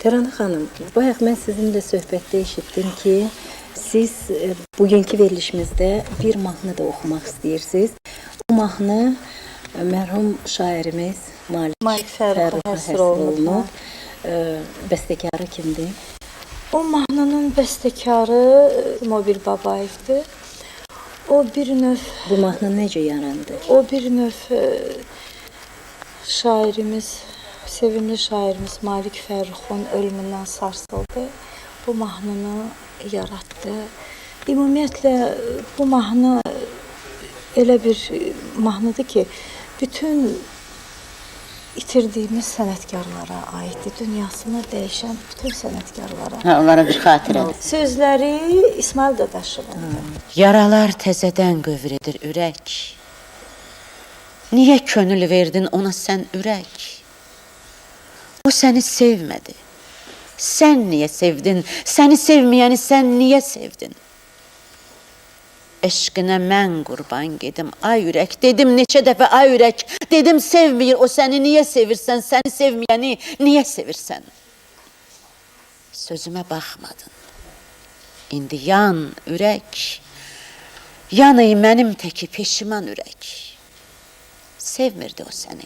Təranə xanım, bayaq mən sizinlə söhbətdə eşitdim ki, siz bugünkü verilişimizdə bir mahnı da oxumaq istəyirsiniz. Bu mahnı mərhum şairimiz Malik Fərruxun həsr olunub. Bəstəkarı kimdir? O mahnının bəstəkarı Mobil Babayevdir. O bir növ... Bu mahnı necə yarandı? O bir növ şairimiz, sevimli şairimiz Malik Fərruxun ölümündən sarsıldı. Bu mahnını yarattı. Ümumiyyətlə bu mahnı elə bir mahnıdır ki, bütün itirdiyimiz sənətkarlara aiddir. Dünyasını dəyişən bütün sənətkarlara. Onlara bir xatirədir. Sözləri İsmail Dadaşovundur. Yaralar təzədən qövr edir ürək. Niyə könül verdin ona sən ürək? O səni sevmədi. Sən niyə sevdin? Səni sevməyəni sən niyə sevdin? Eşqinə mən qurban gedim, ay ürək. Dedim neçə dəfə ay ürək. Dedim sevməyir, o səni niyə sevirsən? Səni sevməyəni niyə sevirsən? Sözümə baxmadın. İndi yan ürək. Yanıy mənim təki peşiman ürək. Sevmirdi o səni.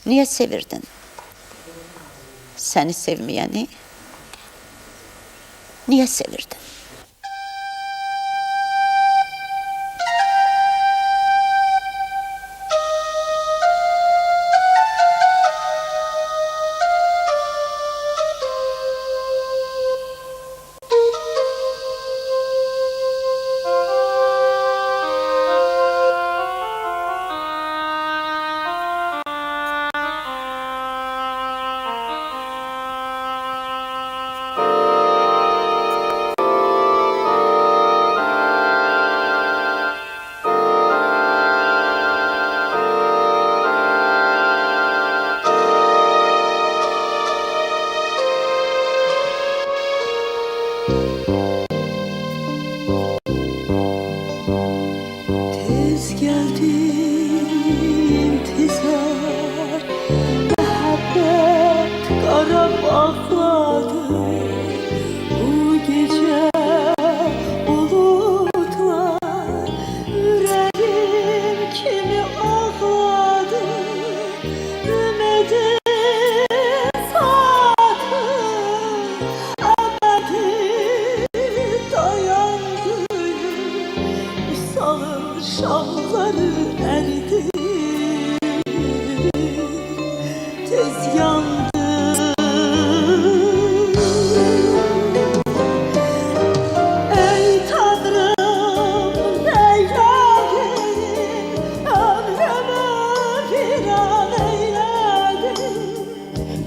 Niyə sevirdin? Səni sevməyəni niyə sevirdin? Tez geldin tezar, muhabbet kara bağladı. Bu gece bulutlar yüreğim kimi ağladı. Ümidim sakın ebedi dayandı. Salın şamları erdi, tez yandı. Ey Tanrım neyledin, ömrümü viran eyledin.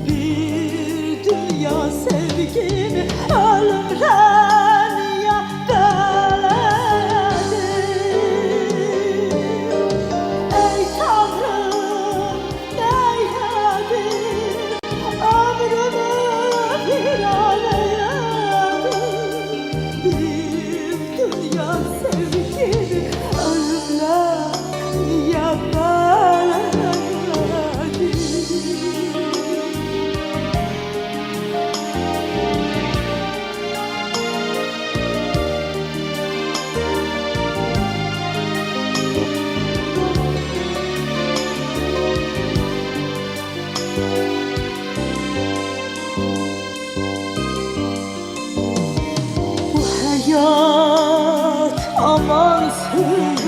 Bir dünya sevgimi ölümden ya ey Tanrım neyledin, ömrümü viran eyledin. Bir dünya sevgimi ölümden ya Bu hayat amansız